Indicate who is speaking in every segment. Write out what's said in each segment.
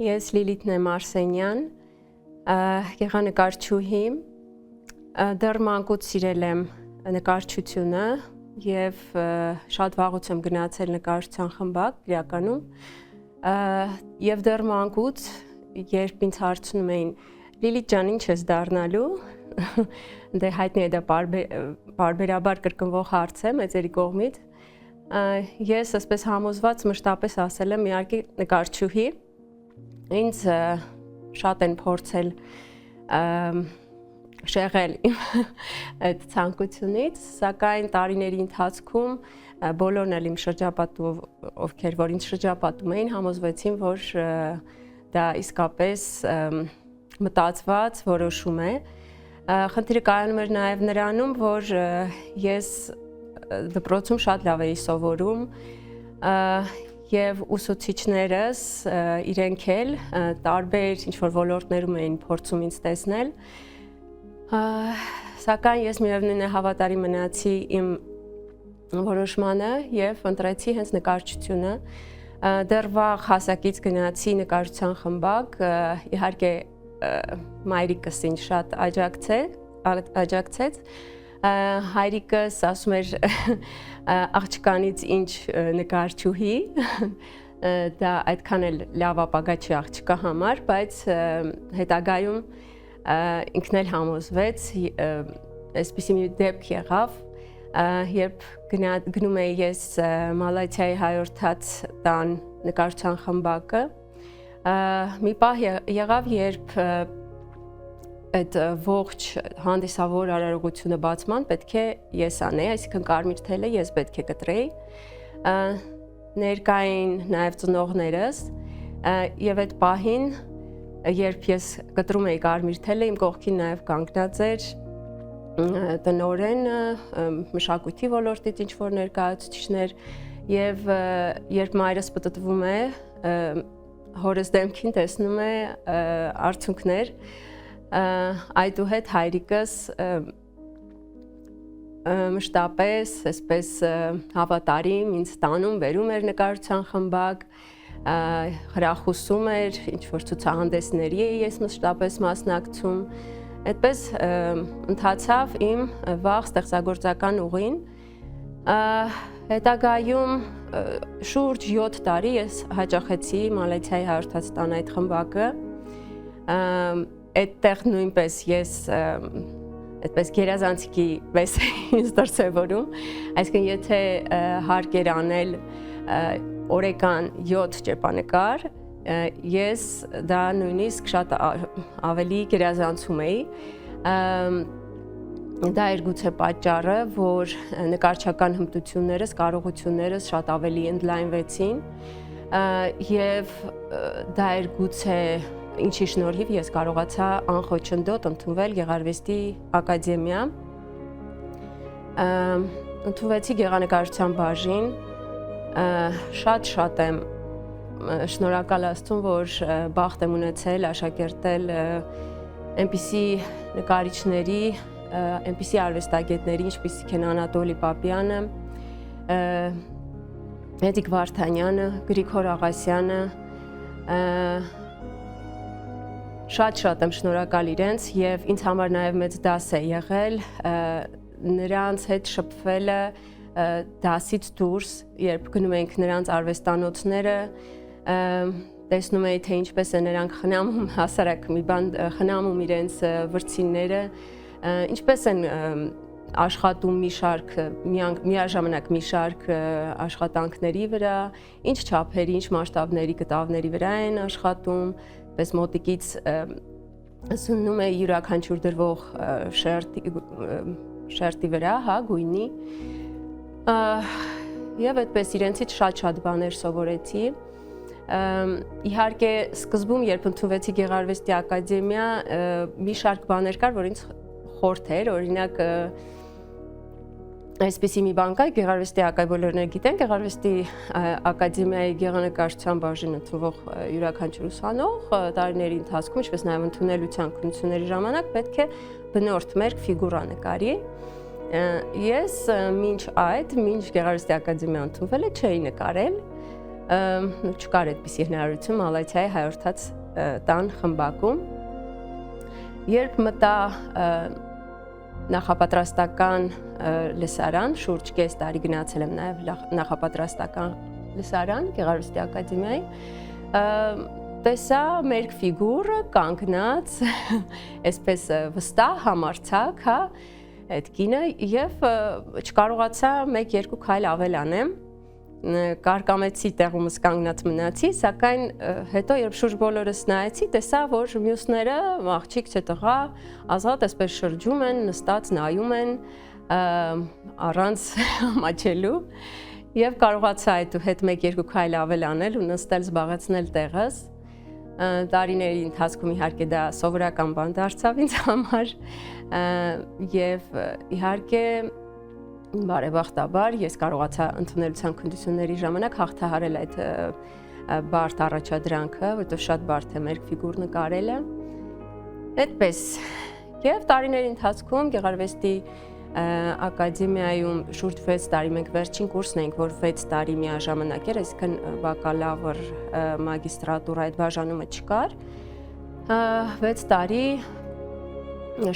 Speaker 1: Ես Լիլիթ Մարսենյան, գեղանկարչուհի, դեռ մանկուց սիրել եմ նկարչությունը եւ շատ վաղուց եմ գնացել նկարչության խմբակ իրականում եւ դեռ մանկուց երբ ինձ հարցնում էին Լիլիթ ջան ինչ ես դառնալու դե հայտնի է դա բարբերաբար կրկնվող հարց է մեծերի կողմից ես այսպես համոզված մշտապես ասել եմ իհարկե նկարչուհի ինձ շատ են փորձել շեղել այդ ցանկությունից, սակայն տարիների ընթացքում բոլորն էլ իմ շրջապատով, ովքեր որ ինձ շրջապատում էին, համոզվեցին, որ դա իսկապես մտածված որոշում է։ Խնդիրը կայանում էր նաև նրանում, որ ես դպրոցում շատ լավ էի սովորում եւ ուսուցիչներս իրենք էլ տարբեր ինչ-որ ոլորտներում էին փորձում ինձ տեսնել, սակայն ես միևնույն է հավատարիմ մնացի իմ որոշմանը եւ ընտրեցի հենց նկարչությունը, դեռ վաղ հասակից գնացի նկարչության խմբակ, իհարկե մայրիկս ինձ շատ աջակցեց, հայրիկս ասում էր աղջկանից ինչ նկարչուհի, դա այդքան էլ լավ ապագա չի աղջկա համար, բայց հետագայում ինքն էլ համոզվեց, այսպիսի մի դեպք եղավ, երբ գնում էի ես Մալաթիայի հայորդաց տան նկարչության խմբակը, մի պահ եղավ, երբ այդ ողջ հանդիսավոր արարողությունը բացման պետք է ես անեի, այսինքն կարմիր թելը ես պետք է կտրեի, ներկային նաև ծնողներս եւ այդ պահին, երբ ես կտրում էի կարմիր թելը, իմ կողքին նաև կանգնած էր տնօրենը, մշակույթի ոլորտից ինչ-որ ներկայացուցիչներ եւ երբ մայրս պտտվում է, հորս դեմքին տեսնում է արցունքներ, այդուհետ հայրիկս մշտապես այսպես հավատարիմ ինձ տանում վերում էր նկարչության խմբակ, հրախուսում էր, ինչ-որ ցուցահանդեսների էի ես մշտապես մասնակցում, այդպես ընթացավ իմ վաղ ստեղծագործական ուղին, հետագայում շուրջ 7 տարի ես հաճախեցի Մալաթիայի հայորդաց տան այդ խմբակը, այդտեղ նույնպես ես այդպես գերազանցիկի պես ինձ դրսևորում, այսինքն եթե հարկ էր անել օրեկան 7 ճեպանկար, ես դա նույնիսկ շատ ավելի գերազանցում էի, դա էր գուցե պատճառը, որ նկարչական հմտություններս, կարողություններս շատ ավելի ընդլայնվեցին եւ դա էր գուցե ինչի շնորհիվ ես կարողացա անխոչնդոտ ընդունվել Գեղարվեստի ակադեմիա, ընդունվեցի գեղանկարչության բաժին, շատ եմ շնորհակալ Աստծուն, որ բախտ եմ ունեցել աշակերտել այնպիսի նկարիչների, այնպիսի արվեստագետների, ինչպիսիք են Անատոլի Պապյանը, Էդիկ Վարդանյանը, Գրիգոր Աղասյանը, շատ եմ շնորհակալ իրենց եւ ինձ համար նաեւ մեծ դաս է եղել նրանց հետ շփվելը դասից դուրս, երբ գնում էինք նրանց արվեստանոցները, տեսնում էի թե ինչպես է նրանք խնամում հասարակ մի բան խնամում իրենց վրձինները, ինչպես են աշխատում մի շարք միաժամանակ մի շարք աշխատանքների վրա, ինչ չափերի, ինչ մասշտաբների կտավների վրա են աշխատում, պես մոտիկից սննում է յուրաքանչյուր դրվող շերտի վրա, հա, գույնի, եւ այդպես իրենցից շատ բաներ սովորեցի, իհարկե սկզբում, երբ ընդունվեցի Գեղարվեստի ակադեմիա, մի շարք բաներ կար, որ ինձ խորթ էր, օրինակ այսպիսի մի բան կա, Գեղարվեստի բոլորներ գիտեն, Գեղարվեստի ակադեմիայի գեղանկարչության բաժին ընդունվող յուրաքանչյուր ուսանող տարիների ընթացքում, ինչպես նաև ընդունելության քննությունների ժամանակ պետք է բնորդ մերկ ֆիգուրա նկարի։ Ես մինչ Գեղարվեստի ակադեմիա ընդունվել չէի նկարել, չկար այդպիսի հնարավորություն Մալաթիայի հայորդաց տան խմբակում։ Երբ մտա նախապատրաստական լսարան, շուրջ կես տարի գնացել եմ նաև նախապատրաստական լսարան Գեղարվեստի ակադեմիայի, տեսա մեր ֆիգուրը կանգնած, այսպես վստահ, համարձակ, հա, այդ կինը եւ չկարողացա 1-2 քայլ ավել անեմ, կարկամեցի տեղումս կանգնած մնացի, սակայն հետո երբ շուրջ բոլորս նայեցի, տեսա, որ մյուսները աղջիկ չէ տղա, ազատ այսպես շրջում են, նստած նայում են առանց ամաչելու եւ կարողացա այդ հետ 1-2 քայլ ավել անել ու նստել զբաղեցնել տեղս։ Տարիների ընթացքում իհարկե դա սովորական բան դարձավ ինձ համար եւ իհարկե բարեբախտաբար ես կարողացա ընդունելության քննությունների ժամանակ հաղթահարել այդ բարդ առաջադրանքը, որովհետեւ շատ բարդ է մեր ֆիգուր նկարելը։ Այդպես եւ տարիների ընթացքում Գեղարվեստի ակադեմիայում շուրջ 6 տարի մենք վերջին կուրսն էինք, որ 6 տարի միաժամանակ էր, այսինքն բակալավր, մագիստրատուրա այդ բաժանումը չկար։ 6 տարի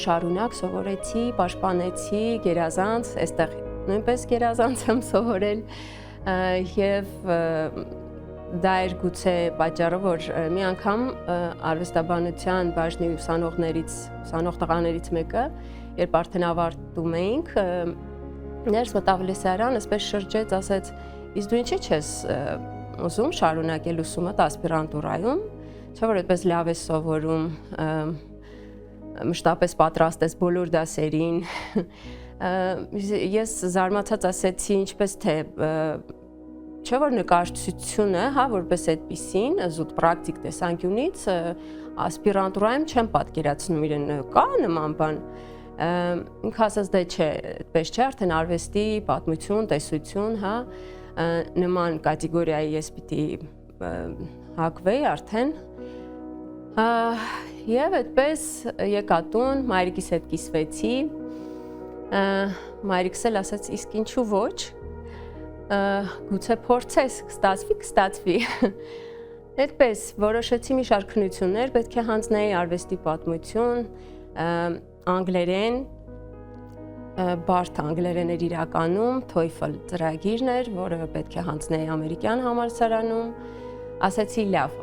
Speaker 1: շարունակ սովորեցի, պաշտպանեցի գերազանց, այստեղ նույնպես գերազանց եմ սովորել եւ դա էր գուցե պատճառը, որ մի անգամ արվեստաբանության բաժնի ուսանող տղաներից մեկը, երբ արդեն ավարտում էինք, ներս մտավ լսարան, այսպես շրջեց, ասեց, իսկ դու ինչի՞ չես ուզում շարունակել ուսումդ ասպիրանտուրայում, չէ՞ որ այդպես լավ ես սովորում, մշտապես պատրաստ ես բոլոր դասերին։ Ես զարմացած ասեցի, ինչպես թե չէ՞ որ նկարչությունը, հա, որպես այդպիսին, զուտ պրակտիկ տեսանկյունից ասպիրանտուրայում չեմ պատկերացնում իրեն, կա նման բան։ Ինքը ասաց դե չէ, այդպես չէ, արդեն արվեստի պատմություն, տեսություն, հա, նման կատեգորիայի ես պիտի հակվեի արդեն։ Եվ այդպես եկա տուն, մայրիկիս հետ կիսվեցի, մայրիկս էլ ասաց, իսկ ինչու ոչ, գուցե փորձես, կստացվի։ Այդպես որոշեցի մի շարք քննություններ, պետք է հանձնեի արվեստի պատմություն, անգլերեն, բարդ անգլերեն էր իրականում, TOEFL ծրագիրն էր, որը պետք է հանձնեի ամերիկյան համալսարանում, ասեցի լավ,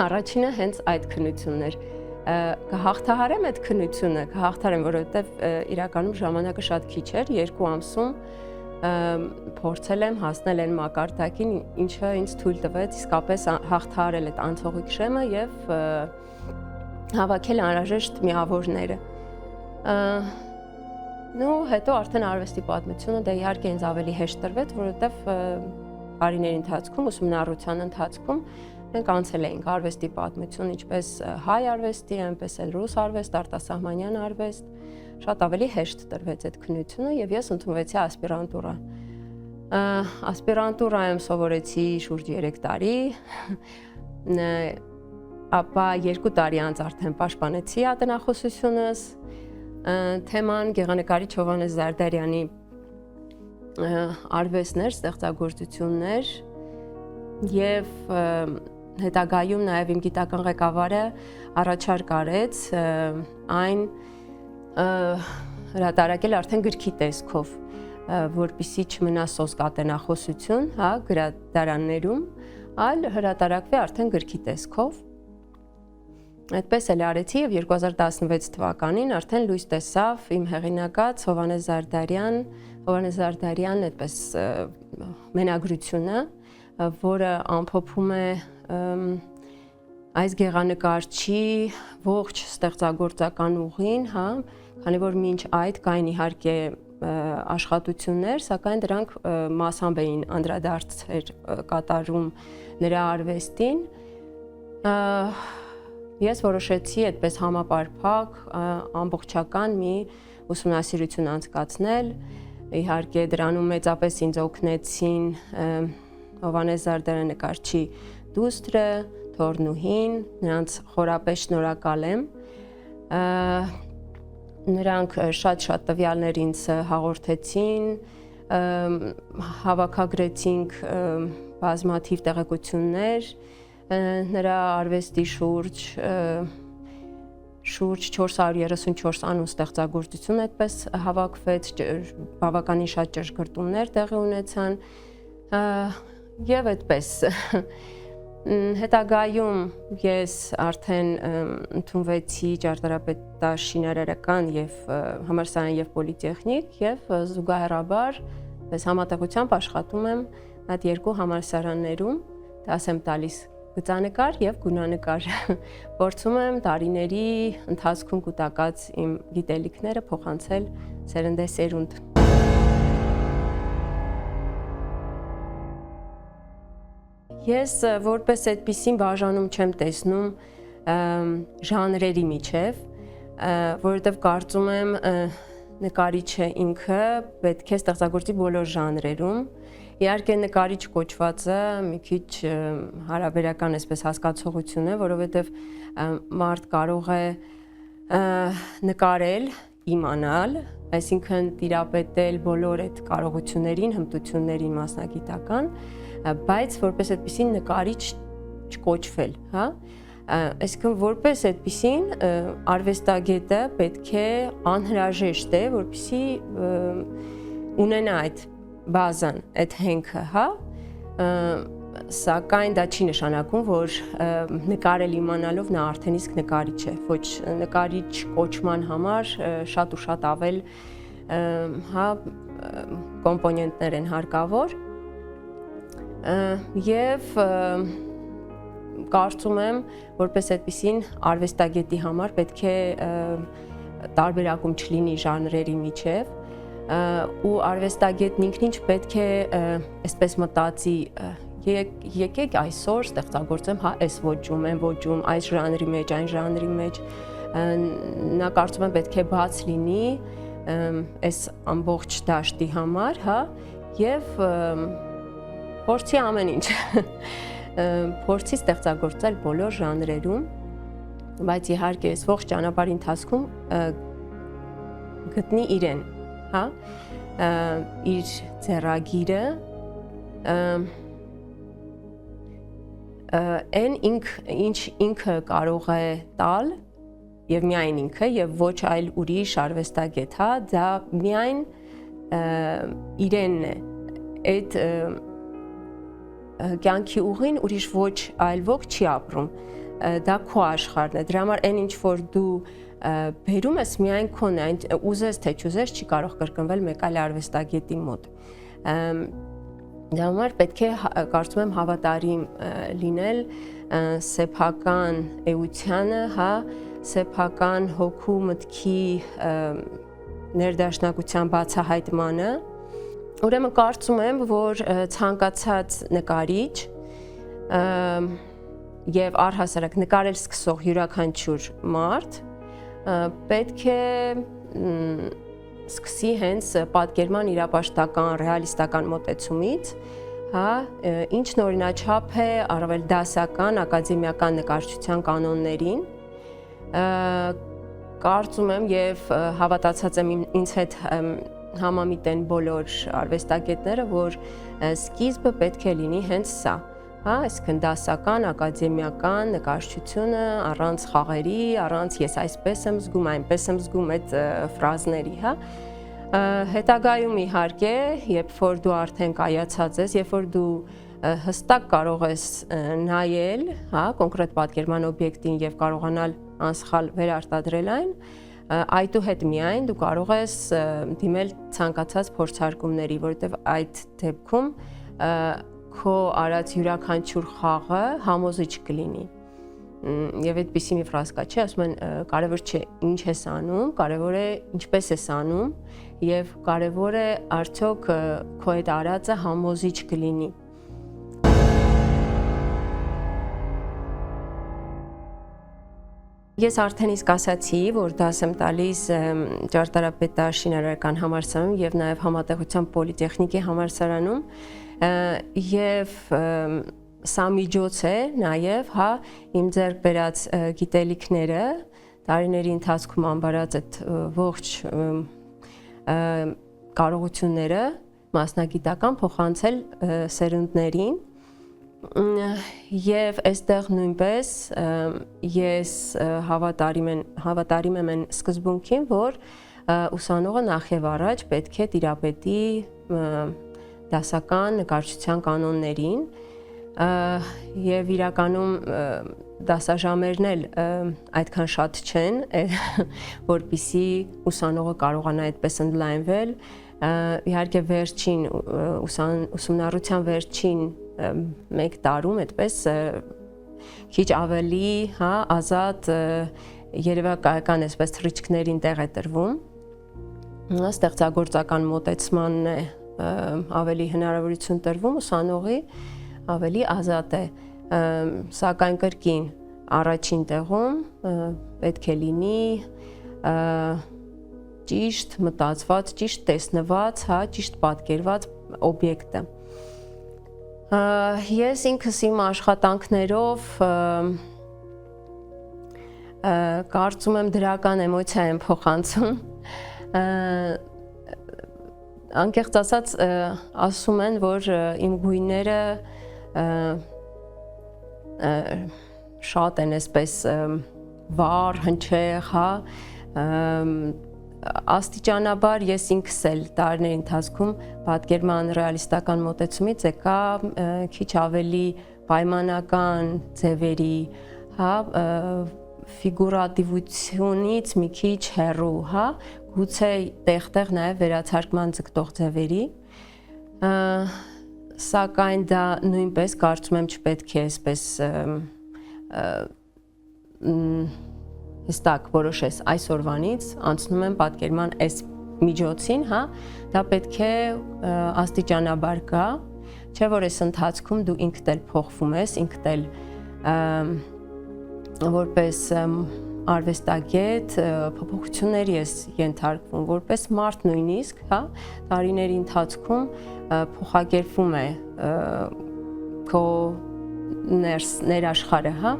Speaker 1: առաջինը հենց այդ քննությունն էր, կհաղթահարեմ այդ քննությունը, կհաղթահարեմ, որովհետև իրականում ժամանակը շատ քիչ էր, 2 ամսում փորձել եմ հասնել այն մակարդակին, ինչը ինձ թույլ տվեց իսկապես հաղթահարել այդ անցողիկ շեմը եւ հավաքել անհրաժեշտ միավորները։ Ու հետո արդեն արվեստի պատմությունը դա իհարկե ինձ ավելի հեշտ տրվեց, որովհետեւ տարիների ընթացքում, ուսումնառության ընթացքում մենք անցել էինք արվեստի պատմություն, ինչպես հայ արվեստի, այնպես էլ ռուս արվեստ, արտասահմանյան արվեստ, շատ ավելի հեշտ տրվեց այդ քննությունը եւ ես ընդունվեցի ասպիրանտուրա։ Ասպիրանտուրայում սովորեցի շուրջ 3 տարի, ապա 2 տարի անց արդեն պաշտպանեցի ատենախոսությունս, թեման գեղանկարիչ Հովհաննես Զարդարյանի արվեստներ, ստեղծագործություններ եւ հետագայում նաեւ իմ գիտական ղեկավարը առաջարկ արեց այն հրատարակել արդեն գրքի տեսքով, որպեսզի չմնա սոսկ ատենախոսություն, հա, գրադարաններում, այլ հրատարակվի արդեն գրքի տեսքով։ Այդպես էլ արեցի եւ 2016 թվականին արդեն լույս տեսավ իմ հեղինակած Հովհաննես Զարդարյան այդպես մենագրությունը, որը ամփոփում է այս գեղանկարչի ողջ ստեղծագործական ուղին, հա, քանի որ մինչ այդ կային իհարկե աշխատություններ, սակայն դրանք մասամբ էին անդրադարձեր կատարում նրա արվեստին։ Ես որոշեցի այդպես համապարփակ ամբողջական մի ուսումնասիրություն անցկացնել, իհարկե դրանում մեծապես ինձ օգնեցին Հովհաննես Զարդարյան նկարչի դուստրը, թորնուհին, նրանց խորապես շնորհակալ եմ։ Նրանք շատ տվյալներ ինձ հաղորդեցին, հավաքագրեցինք բազմաթիվ տեղեկություններ նրա արվեստի շուրջ 434 անուն ստեղծագործություն այդպես հավաքվեց, բավականին շատ ճշգրտումներ տեղի ունեցան եւ այդպես հետագայում ես արդեն ընդունվեցի ճարտարապետաշինարարական եւ համալսարան եւ պոլիտեխնիկ եւ զուգահեռաբար պես համատեղությամբ աշխատում եմ այդ երկու համալսարաններում, դաս եմ տալիս գծանկար եւ գունանկար։ Փորձում եմ տարիների ընթացքում կուտակած իմ գիտելիքները փոխանցել սերնդեսերունդ։ Ես որպես այդպիսին բաժանում չեմ տեսնում ժանրերի միջև, որովհետև կարծում եմ նկարիչը ինքը պետք է ստեղծագործի բոլոր ժանրերում։ Իհարկե նկարիչ կոչվածը մի քիչ հարաբերական այսպես հասկացողություն է, որովհետև մարդ կարող է նկարել, իմանալ, այսինքն տիրապետել բոլոր այդ կարողություններին, հմտություններին մասնագիտական, բայց որպես այդպիսին նկարիչ չկոչվել, հա? Այսինքն որպես այդպիսին արվեստագետը պետք է անհրաժեշտ է, որպեսզի ունենա այդ բազան, այդ հենքը, հա? Սակայն դա չի նշանակում, որ նկարել իմանալով նա արդեն իսկ նկարիչ է, ոչ նկարիչ կոչման համար շատ ու շատ ավել հա կոմպոնենտներ են հարկավոր եւ կարծում եմ, որպես այդպիսին արվեստագետի համար պետք է տարբերակում չլինի ժանրերի միջև ու արվեստագետն ինքնին պետք է այսպես մտածի եկեք այսօր ստեղծագործեմ հա այս ոճում, այն ոճում, այս ժանրի մեջ, այն ժանրի մեջ նա կարծում եմ պետք է բաց լինի այս ամբողջ դաշտի համար, հա, եւ փորձի ամեն ինչ փորձի ստեղծագործել բոլոր ժանրերում, բայց իհարկե այս ողջ ճանապարհի ընթացքում գտնի իրեն, հա, իր ձեռագիրը, այն ինչ ինքը կարող է տալ եւ միայն ինքը եւ ոչ այլ ուրիշ արվեստագետ, հա, դա միայն իրենն է, այդ կյանքի ուղին ուրիշ ոչ այլ ոք չի ապրում, դա քո աշխարհն է, դրա համար այն ինչ որ դու բերում ես միայն քոն է, ուզես թե չուզես չի կարող կրկնվել մեկ այլ արվեստագետի մոտ։ Դրա համար պետք է կարծում եմ հավատարիմ լինել սեփական էությանը, հա, սեփական հոգու մտքի ներդաշնակության բացահայտմանը։ Ուրեմն կարծում եմ, որ ցանկացած նկարիչ եւ առհասարակ նկարել սկսող յուրաքանչյուր մարդ պետք է սկսի հենց պատկերման իրապաշտական, ռեալիստական մոտեցումից, հա, ինչն օրինաչափ է առավել դասական, ակադեմիական նկարչության կանոններին, կարծում եմ եւ հավատացած եմ ինձ հետ համամիտ են բոլոր արվեստագետները, որ սկիզբը պետք է լինի հենց սա, հա, այսինքն դասական, ակադեմիական նկարչությունը առանց խաղերի, առանց ես այսպես եմ զգում, այնպես եմ զգում այդ ֆրազների, հա։ Հետագայում իհարկե, երբ որ դու արդեն կայացած ես, երբ որ դու հստակ կարող ես նայել, հա, կոնկրետ պատկերման օբյեկտին եւ կարողանալ անսխալ վերարտադրել այն, այդուհետ միայն դու կարող ես դիմել ցանկացած փորձարկումների, որովհետև այդ դեպքում քո արած յուրաքանչյուր խաղը համոզիչ կլինի։ Եվ այդպիսի մի ֆրազ կա, չէ, ասում են կարևոր չէ ինչ ես անում, կարևոր է ինչպես ես անում եւ կարևոր է արդյոք քո այդ արածը համոզիչ կլինի։ Ես արդեն իսկ ասացի, որ դաս եմ տալիս ճարտարապետաշինարարական համալսարանում եւ նաեւ համատեղության պոլիտեխնիկի համալսարանում եւ սա միջոց է նաեւ, հա, իմ ձեռք բերած գիտելիքները տարիների ընթացքում անբարած այդ ողջ կարողությունները մասնագիտական փոխանցել սերունդներին Եվ այստեղ նույնպես ես հավատարիմ եմ այն սկզբունքին, որ ուսանողը նախ եւ առաջ պետք է տիրապետի դասական նկարչության կանոններին եւ իրականում դասաժամերն էլ այդքան շատ չեն, որպեսզի ուսանողը կարողանա այդպես ընդլայնվել։ Իհարկե վերջին ուսումնառության վերջին 1 տարում այդպես քիչ ավելի, հա, ազատ երևակայական այսպես թռիչքներին տեղ է տրվում։ Ստեղծագործական մոտեցմանն է ավելի հնարավորություն տրվում ուսանողի, ավելի ազատ է, սակայն կրկին առաջին տեղում պետք է լինի ճիշտ մտածված, ճիշտ տեսնված, հա, ճիշտ պատկերված օբյեկտը։ Ես ինքս իմ աշխատանքներով կարծում եմ դրական էմոցիա եմ փոխանցում։ Անկեղծ ասած ասում են, որ իմ գույները շատ են այսպես վառ, հնչեղ, հա, աստիճանաբար ես ինքս էլ տարիների ընթացքում պատկերման ռեալիստական մոտեցումից եկա քիչ ավելի պայմանական ձևերի, հա, ֆիգուրատիվությունից մի քիչ հեռու, հա, գուցե տեղ-տեղ նաև վերացարկման ձգտող ձևերի, սակայն դա նույնպես կարծում եմ չպետք է այսպես հստակ որոշես այսօրվանից անցնում եմ պատկերման այս միջոցին, հա, դա պետք է աստիճանաբար գա, չէ որ այս ընթացքում դու ինքդ էլ փոխվում ես, ինքդ էլ որպես արվեստագետ փոփոխությունների ես ենթարկվում, որպես մարդ նույնիսկ, հա, տարիների ընթացքում փոխակերպվում է քո ներաշխարհը, հա,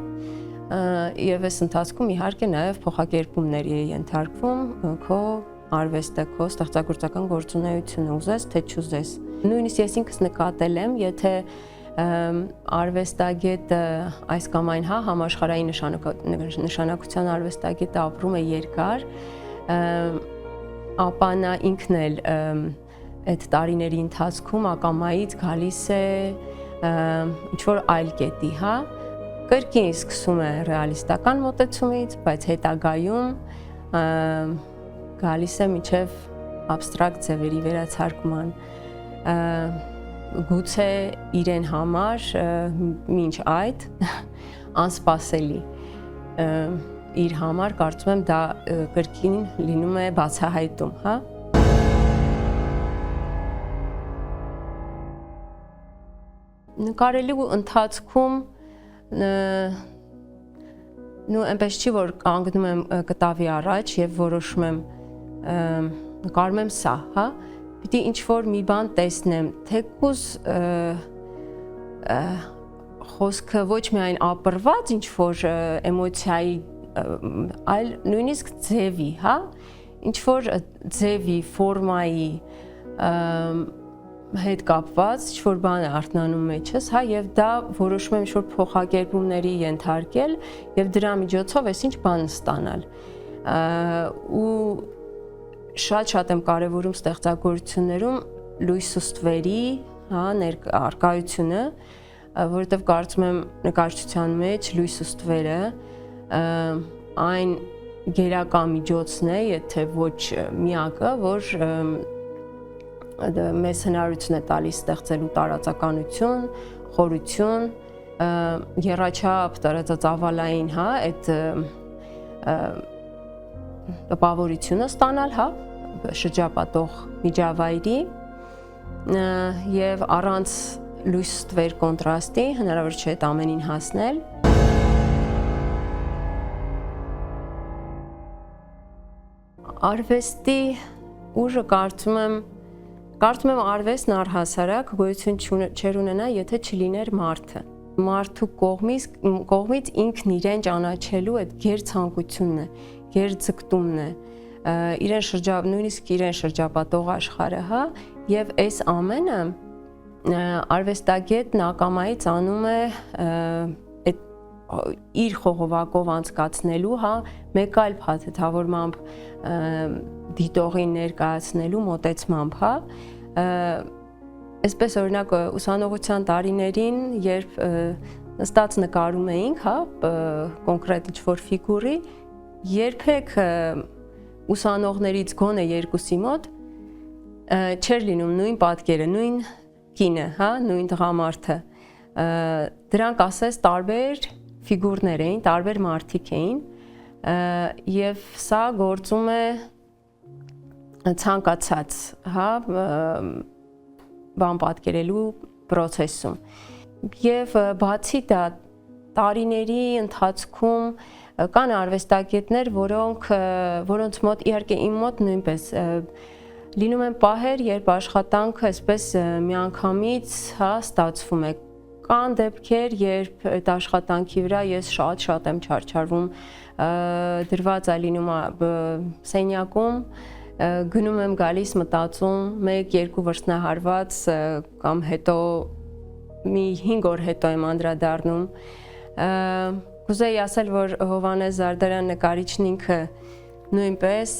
Speaker 1: եւ այս ընթացքում իհարկե նաեւ փոխակերպումների է ենթարկվում քո արվեստը, քո ստեղծագործական գործունեությունը, ուզես թե չուզես։ Նույնիսկ ես ինքս նկատել եմ, եթե արվեստագետը այս կամ այն, հա, համաշխարհային նշանակության արվեստագետը ապրում է երկար, ապա նա ինքն էլ այդ տարիների ընթացքում ակամայից գալիս է ինչ-որ այլ կետի, հա, կրկին սկսում է ռեալիստական մոտեցումից, բայց հետագայում գալիս է մինչև աբստրակտ ձևերի վերացարկման, գուցե իրեն համար մինչ այդ անսպասելի իր համար կարծում եմ դա կրկին լինում է բացահայտում, հա։ Նկարելու ընթացքում նու այնպես չի, որ կանգնում եմ կտավի առաջ եւ որոշում եմ նկարում եմ սա, հա, պիտի ինչ-որ մի բան տեսնեմ, թեկուզ խոսքը ոչ միայն ապրված ինչ-որ էմոցիայի, այլ նույնիսկ ձևի, հա, ինչ-որ ձևի, ֆորմայի հետ կապված ինչ-որ բան է արթնանում մեջս, հա, եւ դա որոշում եմ ինչ-որ փոխակերպումների ենթարկել եւ դրա միջոցով էս ինչ բան ստանալ։ Ու շատ եմ կարևորում ստեղծագործություններում լույս ու ստվերի, հա, ներկայությունը, որովհետեւ կարծում եմ նկարչության մեջ լույս ու ստվերը այն գերակա միջոցն է, եթե ոչ միակը, որ մեզ հնարավորություն է տալիս ստեղծելու տարածականություն, խորություն, եռաչափ տարածածավալային, հա, այդ տպավորությունը ստանալ, հա, շրջապատող միջավայրի եւ առանց լույս ստվեր կոնտրաստի հնարավոր չէ այդ ամենին հասնել։ Արվեստի ուժը կարծում եմ արվեստն առհասարակ գոյություն չէր ունենա, եթե չլիներ մարդը։ Մարդու կողմից ինքն իրեն ճանաչելու այդ գերցանկությունն է, գերձգտումն է, նույնիսկ իրեն շրջապատող աշխարհը, հա, եւ այս ամենը արվեստագետն ակամայից անում է իր խողովակով անցկացնելու, հա, մեկ այլ փաթեթավորմամբ դիտողին ներկայացնելու մոտեցմամբ, հա, այսպես օրինակ ուսանողության տարիներին, երբ նստած նկարում էինք, հա, կոնկրետ ինչ-որ ֆիգուրի, երբեք ուսանողներից գոնե երկուսի մոտ չէր լինում նույն պատկերը, նույն կինը, հա, նույն տղամարդը, դրանք ասես տարբեր ֆիգուրներ էին, տարբեր մարդիկ էին, եւ սա գործում է ցանկացած, հա, բան պատկերելու process-ում։ Եվ բացի դա տարիների ընթացքում կան արվեստագետներ, որոնց մոտ իհարկե իմ մոտ նույնպես լինում են պահեր, երբ աշխատանքը այսպես միանգամից, հա, ստացվում է։ Կան դեպքեր, երբ այդ աշխատանքի վրա ես շատ եմ չարչարվում, դրված է լինում սենյակում, գնում եմ գալիս մտածում, 1-2 վրձնահարված կամ հետո մի 5 օր հետո եմ անդրադառնում։ Կուզեի ասել, որ Հովհաննես Զարդարյան նկարիչն ինքը նույնպես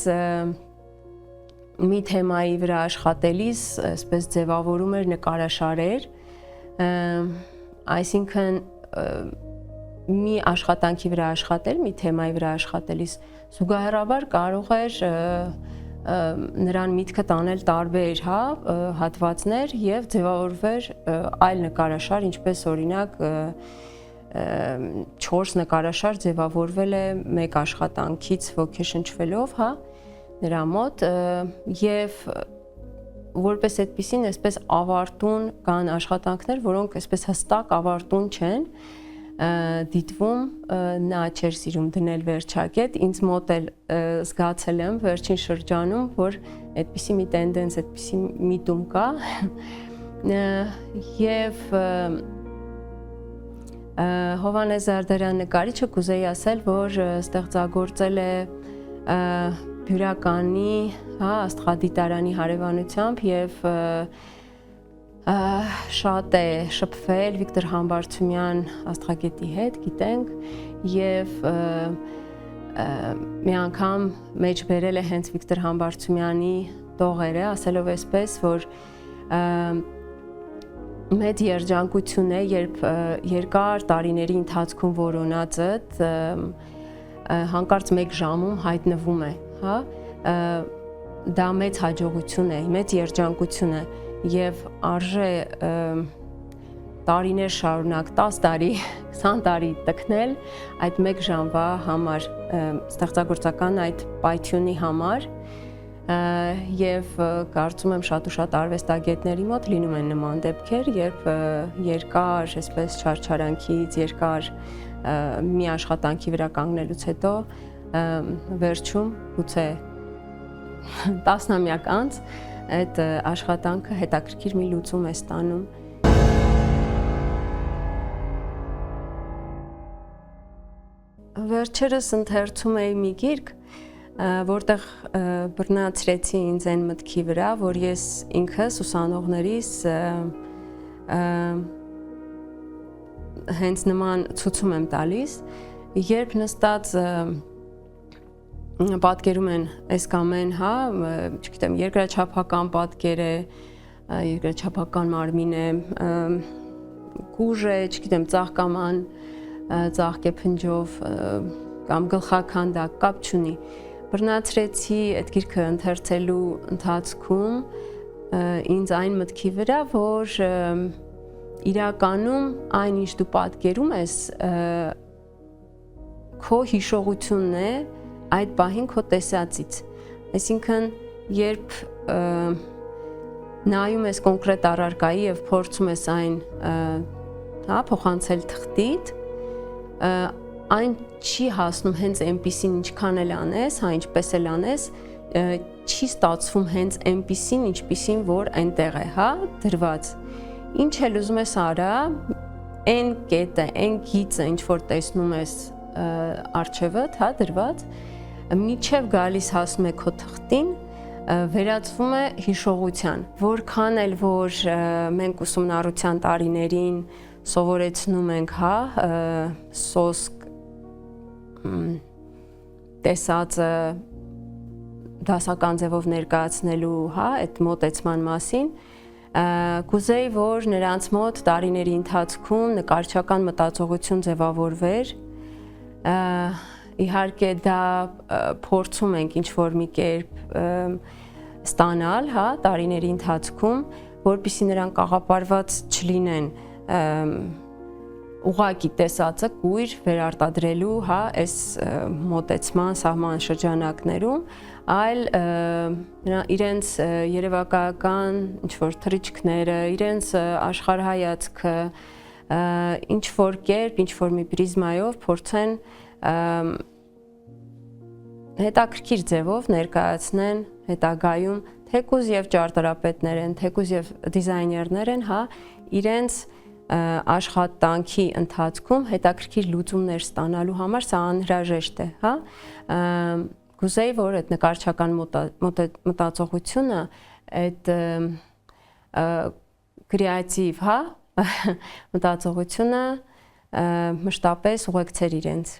Speaker 1: մի թեմայի վրա աշխատելիս այսպես ձևավորում էր նկարաշարեր, այսինքն մի աշխատանքի վրա աշխատել, մի թեմայի վրա աշխատելիս զուգահեռաբար կարող էր նրան միտքը տանել տարբեր, հա, հատվածներ եւ ձևավորվեր այլ նկարաշար, ինչպես օրինակ 4 նկարաշար ձևավորվել է մեկ աշխատանքից ոգեշնչվելով, հա, նրա մոտ եւ որպես այդպեսին այսպես ավարտուն կան աշխատանքներ, որոնք այսպես հստակ ավարտուն չեն, դիտվում, նա չէր սիրում դնել վերջակետ, ինձ մոտ էլ զգացել եմ վերջին շրջանում, որ այդպիսի մի տենդենս, այդպիսի միտում կա եւ Հովհաննես Զարդարյան նկարիչը կուզեի ասել, որ ստեղծագործել է Բյուրականի, հա, Աստղադիտարանի հարևանությամբ եւ շատ է շփվել Վիկտոր Համբարձումյան աստղագետի հետ, գիտենք, եւ մի անգամ մեջ բերել է հենց Վիկտոր Համբարձումյանի տողերը, ասելով այսպես, որ մեծ երջանկություն է, երբ երկար տարիների ընթացքում որոնածդ հանկարծ մեկ ժամում հայտնվում է, հա, դա մեծ հաջողություն է, մեծ երջանկություն է եւ արժե տարիներ շարունակ 10 տարի, 20 տարի տքնել այդ մեկ ժամվա համար, ստեղծագործական այդ պայթյունի համար եւ կարծում եմ շատ ու շատ արվեստագետների մոտ լինում են նման դեպքեր, երբ երկար, այսպես չարչարանքից, երկար մի աշխատանքի վրա կանգնելուց հետո վերջում գուցե տասնամյակ անց այդ աշխատանքը հետաքրքիր մի լուծում է ստանում։ Վերջերս ընթերցում էի մի գիրք, որտեղ բռնացրեցի ինձ այն մտքի վրա, որ ես ինքս ուսանողներիս հենց նման ցուցում եմ տալիս, երբ նստած պատկերում են այս կամ այն, հա, չգիտեմ, երկրաչափական պատկեր է, երկրաչափական մարմին է, կուժ է, չգիտեմ, ծաղկաման, ծաղկեփնջով կամ գլխաքանդակ, կապ չունի։ Բռնացրեցի այդ գիրքը ընթերցելու ընթացքում ինձ այն մտքի վրա, որ իրականում այն ինչ դու պատկերում ես, քո հիշողությունն է այդ պահին քո տեսածից, այսինքն երբ նայում ես կոնկրետ առարկայի եւ փորձում ես այն, հա, փոխանցել թղթիդ, այն չի հասնում հենց այնպիսին ինչքան էլ անես, հա, ինչպես էլ անես, չի ստացվում հենց այնպիսին, ինչպիսին որ այնտեղ է, հա, դրված։ Ինչ էլ ուզում ես արա, այն կետը, այն գիծը, ինչ որ տեսնում ես առջևդ, հա, դրված, միջև գալիս հասնում է քո թղթին, վերածվում է հիշողության, որքան էլ որ մենք ուսումնառության տարիներին սովորեցնում ենք, սոսկ տեսածը դասական ձևով ներկայացնելու, այդ մոտեցման մասին, կուզեի, որ նրանց մոտ տարիների ընթացքում նկարչական մտածողություն ձևավորվեր, իհարկե դա փորձում ենք ինչ-որ մի կերպ ստանալ, տարիների ընթացքում, որպեսզի նրանք աղապարված չլինեն ուղղակի տեսածը կույր վերարտադրելու, այս մոտեցման սահման շրջանակներում, այլ իրենց երևակայական ինչ-որ թռիչքները, իրենց աշխարհայացքը, ինչ-որ կերպ, ինչ-որ մի պրիզմայով փորձեն հետաքրքիր ձևով ներկայացնեն հետագայում թեկուզ եւ ճարտարապետներ են, թեկուզ եւ դիզայներներ են, իրենց աշխատանքի ընթացքում հետաքրքիր լուծումներ ստանալու համար սա անհրաժեշտ է, Կուզեի, որ այդ նկարչական մտածողությունը, այդ կրեատիվ, մտածողությունը մշտապես ուղեկցեր իրենց